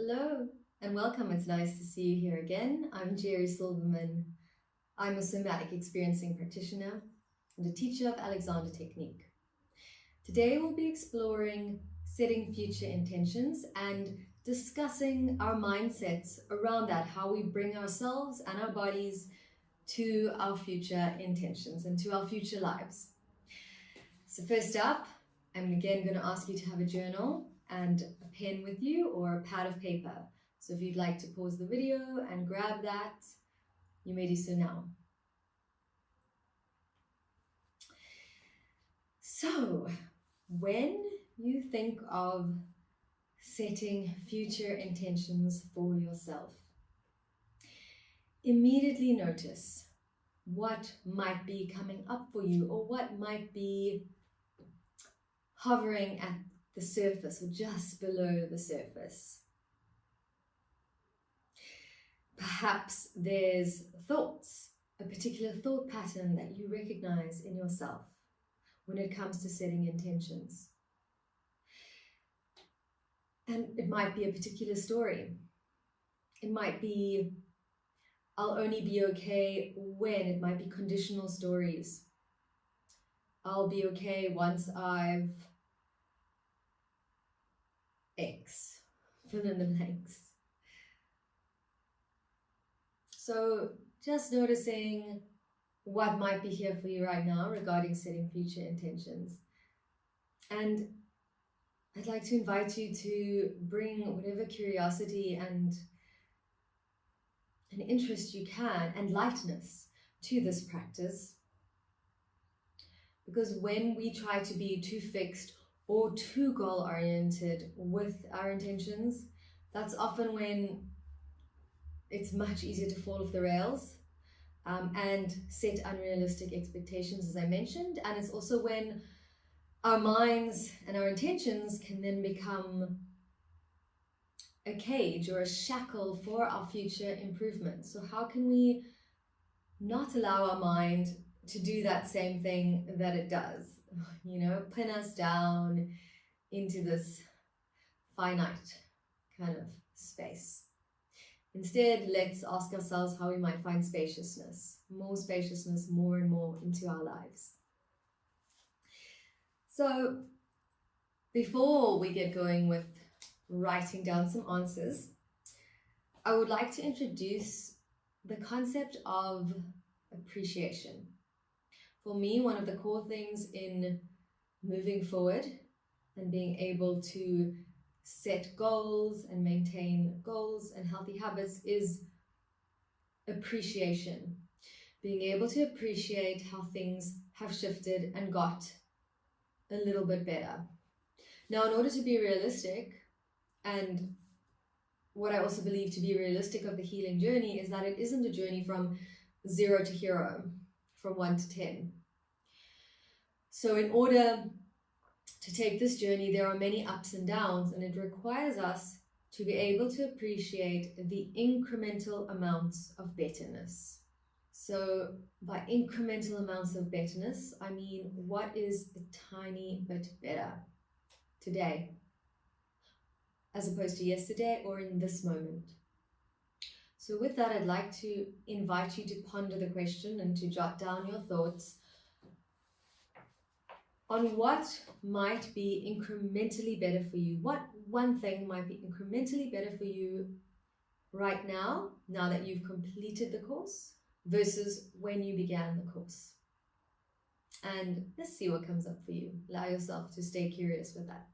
Hello and welcome. It's nice to see you here again. I'm Jerry Silverman. I'm a somatic experiencing practitioner and a teacher of Alexander Technique. Today we'll be exploring setting future intentions and discussing our mindsets around that, how we bring ourselves and our bodies to our future intentions and to our future lives. So first up, I'm again going to ask you to have a journal and a pen with you or a pad of paper. So if you'd like to pause the video and grab that, you may do so now. So when you think of setting future intentions for yourself, immediately notice what might be coming up for you or what might be hovering at the surface or just below the surface. Perhaps there's thoughts, a particular thought pattern that you recognize in yourself when it comes to setting intentions. And it might be a particular story. It might be, I'll only be okay when. It might be conditional stories. I'll be okay once I've X, fill in the blanks. So just noticing what might be here for you right now regarding setting future intentions. And I'd like to invite you to bring whatever curiosity and an interest you can and lightness to this practice. Because when we try to be too fixed or too goal-oriented with our intentions, that's often when it's much easier to fall off the rails and set unrealistic expectations, as I mentioned. And it's also when our minds and our intentions can then become a cage or a shackle for our future improvement. So how can we not allow our mind to do that same thing that it does? Pin us down into this finite kind of space. Instead, let's ask ourselves how we might find spaciousness, more and more into our lives. So before we get going with writing down some answers, I would like to introduce the concept of appreciation. For me, one of the core things in moving forward and being able to set goals and maintain goals and healthy habits is appreciation. Being able to appreciate how things have shifted and got a little bit better. Now, in order to be realistic, and what I also believe to be realistic of the healing journey is that it isn't a journey from 0 to hero, from 1 to 10. So in order to take this journey, there are many ups and downs, and it requires us to be able to appreciate the incremental amounts of betterness. So by incremental amounts of betterness, I mean what is a tiny bit better today as opposed to yesterday or in this moment. So with that, I'd like to invite you to ponder the question and to jot down your thoughts on what might be incrementally better for you. What one thing might be incrementally better for you right now that you've completed the course, versus when you began the course. And let's see what comes up for you. Allow yourself to stay curious with that.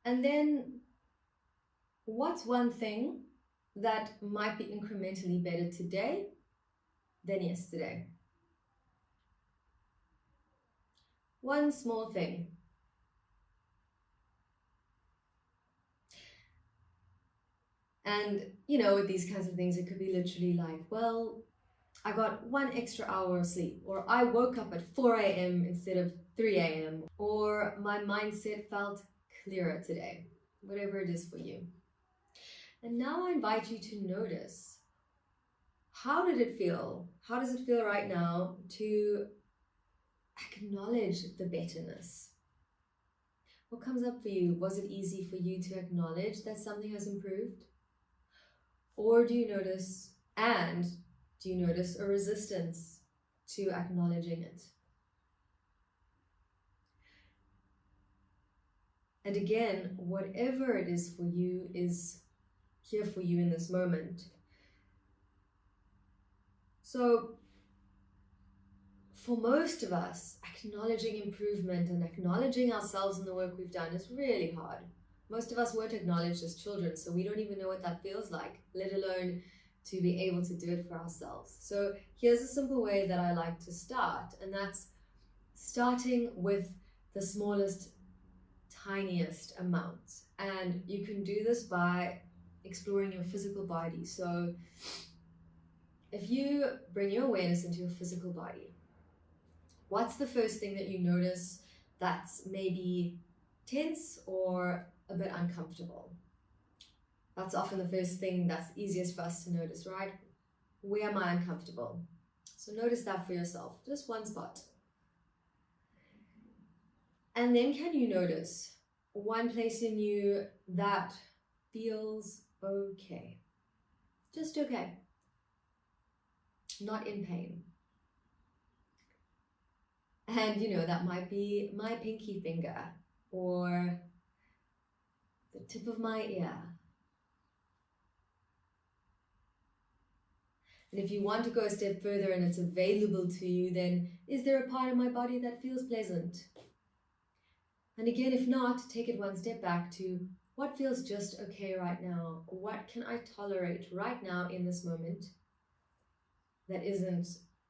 And then, what's one thing that might be incrementally better today than yesterday? One small thing. And, with these kinds of things, it could be literally like, well, I got 1 extra hour of sleep, or I woke up at 4 a.m. instead of 3 a.m., or my mindset felt clearer today, whatever it is for you. And now I invite you to notice, how did it feel? How does it feel right now to acknowledge the betterness? What comes up for you? Was it easy for you to acknowledge that something has improved? Or do you notice a resistance to acknowledging it? And again, whatever it is for you is here for you in this moment. So for most of us, acknowledging improvement and acknowledging ourselves and the work we've done is really hard. Most of us weren't acknowledged as children, so we don't even know what that feels like, let alone to be able to do it for ourselves. So here's a simple way that I like to start, and that's starting with the smallest, tiniest amount. And you can do this by exploring your physical body. So if you bring your awareness into your physical body, what's the first thing that you notice that's maybe tense or a bit uncomfortable? That's often the first thing that's easiest for us to notice, right? Where am I uncomfortable? So notice that for yourself, just one spot. And then can you notice one place in you that feels okay? Just okay. Not in pain. And that might be my pinky finger or the tip of my ear. And if you want to go a step further and it's available to you, then is there a part of my body that feels pleasant? And again, if not, take it one step back to what feels just okay right now? What can I tolerate right now in this moment that isn't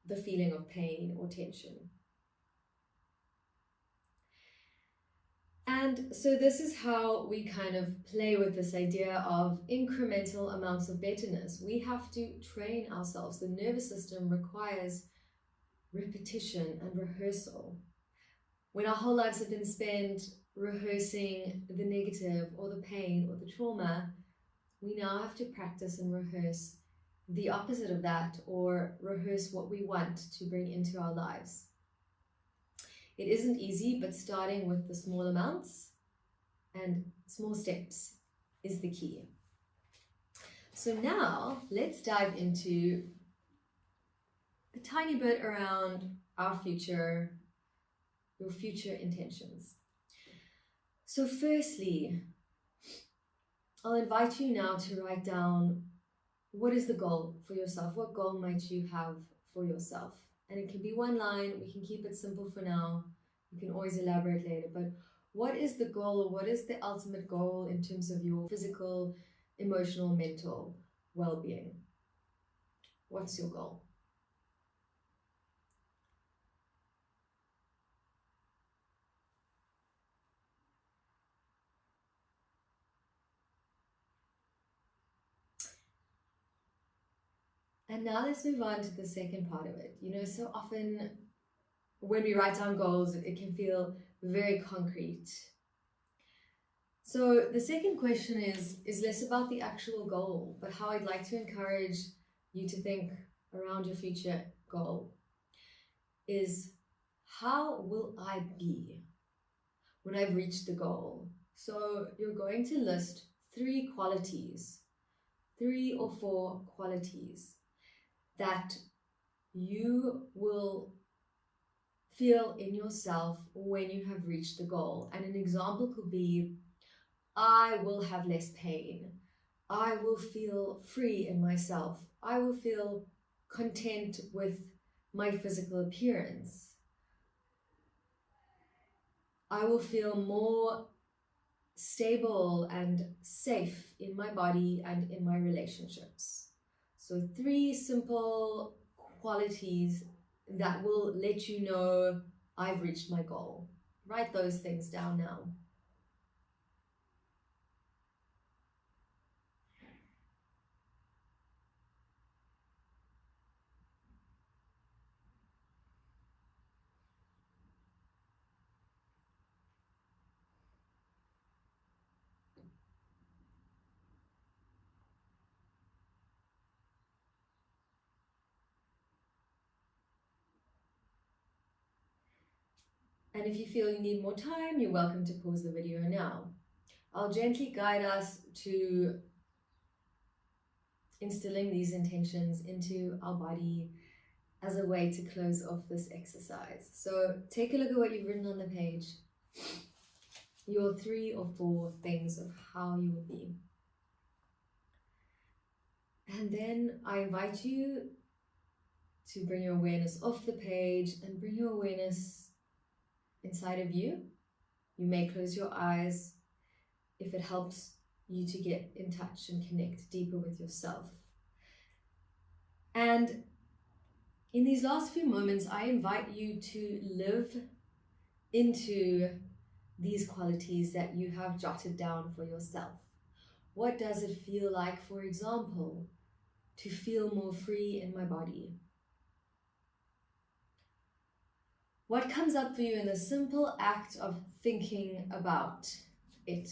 the feeling of pain or tension? And so this is how we kind of play with this idea of incremental amounts of betterness. We have to train ourselves. The nervous system requires repetition and rehearsal. When our whole lives have been spent rehearsing the negative or the pain or the trauma, we now have to practice and rehearse the opposite of that, or rehearse what we want to bring into our lives. It isn't easy, but starting with the small amounts and small steps is the key. So now let's dive into a tiny bit around our future, your future intentions. So firstly, I'll invite you now to write down, what is the goal for yourself? What goal might you have for yourself? And it can be one line. We can keep it simple for now. You can always elaborate later. But what is the goal? What is the ultimate goal in terms of your physical, emotional, mental well-being? What's your goal? And now let's move on to the second part of it. So often when we write down goals, it can feel very concrete. So the second question is less about the actual goal, but how I'd like to encourage you to think around your future goal is, how will I be when I've reached the goal? So you're going to list 3 qualities, 3 or 4 qualities that you will feel in yourself when you have reached the goal. And an example could be, I will have less pain. I will feel free in myself. I will feel content with my physical appearance. I will feel more stable and safe in my body and in my relationships. So 3 simple qualities that will let you know I've reached my goal. Write those things down now. And if you feel you need more time, you're welcome to pause the video now. I'll gently guide us to instilling these intentions into our body as a way to close off this exercise. So take a look at what you've written on the page. Your 3 or 4 things of how you would be. And then I invite you to bring your awareness off the page and bring your awareness inside of you. You may close your eyes if it helps you to get in touch and connect deeper with yourself. And in these last few moments, I invite you to live into these qualities that you have jotted down for yourself. What does it feel like, for example, to feel more free in my body? What comes up for you in the simple act of thinking about it,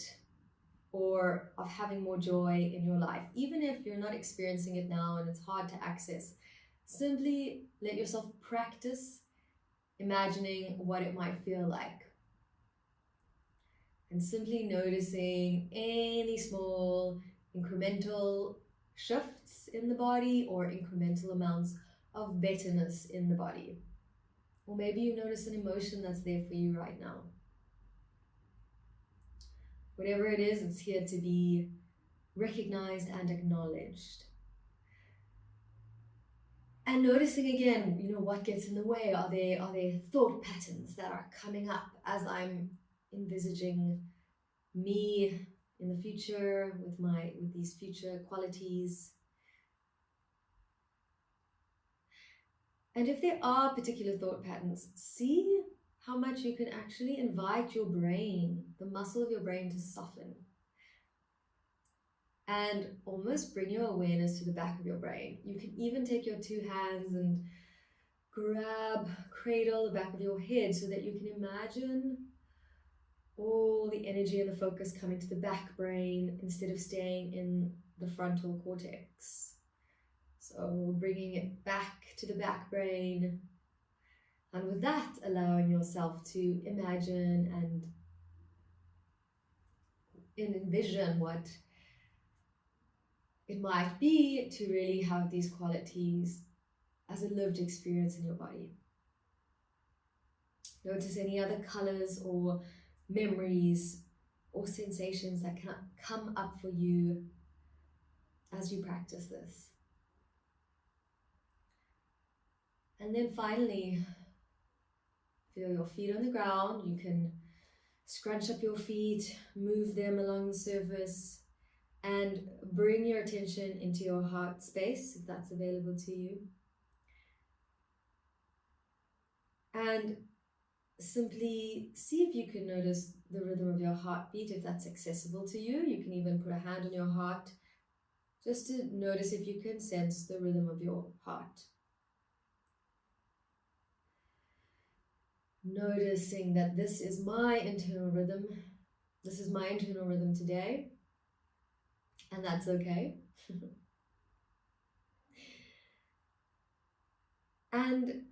or of having more joy in your life? Even if you're not experiencing it now and it's hard to access, simply let yourself practice imagining what it might feel like. And simply noticing any small incremental shifts in the body or incremental amounts of betterness in the body. Or maybe you notice an emotion that's there for you right now. Whatever it is, it's here to be recognized and acknowledged. And noticing again, what gets in the way? Are there thought patterns that are coming up as I'm envisaging me in the future with these future qualities? And if there are particular thought patterns, see how much you can actually invite your brain, the muscle of your brain, to soften. And almost bring your awareness to the back of your brain. You can even take your 2 hands and cradle the back of your head so that you can imagine all the energy and the focus coming to the back brain instead of staying in the frontal cortex. So bringing it back to the back brain, and with that, allowing yourself to imagine and envision what it might be to really have these qualities as a lived experience in your body. Notice any other colors or memories or sensations that can come up for you as you practice this. And then finally, feel your feet on the ground. You can scrunch up your feet, move them along the surface, and bring your attention into your heart space, if that's available to you. And simply see if you can notice the rhythm of your heartbeat, if that's accessible to you. You can even put a hand on your heart, just to notice if you can sense the rhythm of your heart. Noticing that this is my internal rhythm. This is my internal rhythm today. And that's okay. And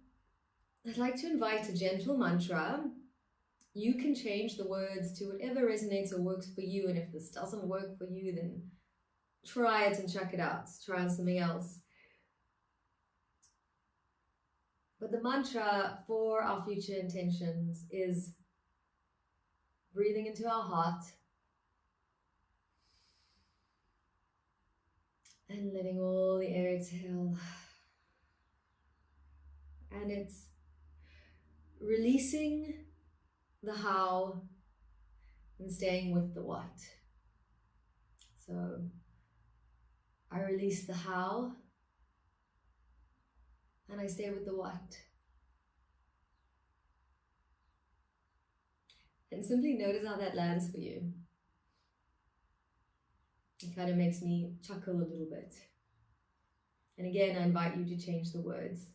I'd like to invite a gentle mantra. You can change the words to whatever resonates or works for you. And if this doesn't work for you, then try it and check it out. Try on something else. But the mantra for our future intentions is breathing into our heart and letting all the air exhale. And it's releasing the how and staying with the what. So I release the how and I stay with the what. And simply notice how that lands for you. It kind of makes me chuckle a little bit. And again, I invite you to change the words.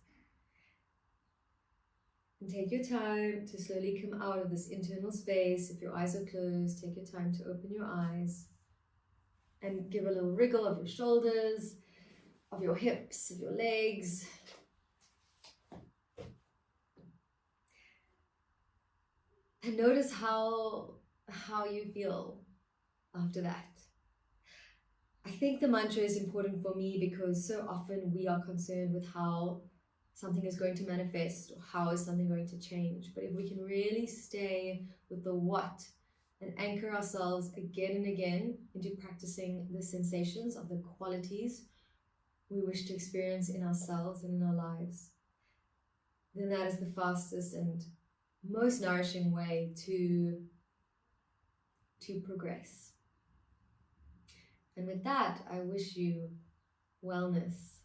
And take your time to slowly come out of this internal space. If your eyes are closed, take your time to open your eyes and give a little wriggle of your shoulders, of your hips, of your legs. And notice how you feel after that. I think the mantra is important for me because so often we are concerned with how something is going to manifest or how is something going to change. But if we can really stay with the what and anchor ourselves again and again into practicing the sensations of the qualities we wish to experience in ourselves and in our lives, then that is the fastest and most nourishing way to progress. And with that, I wish you wellness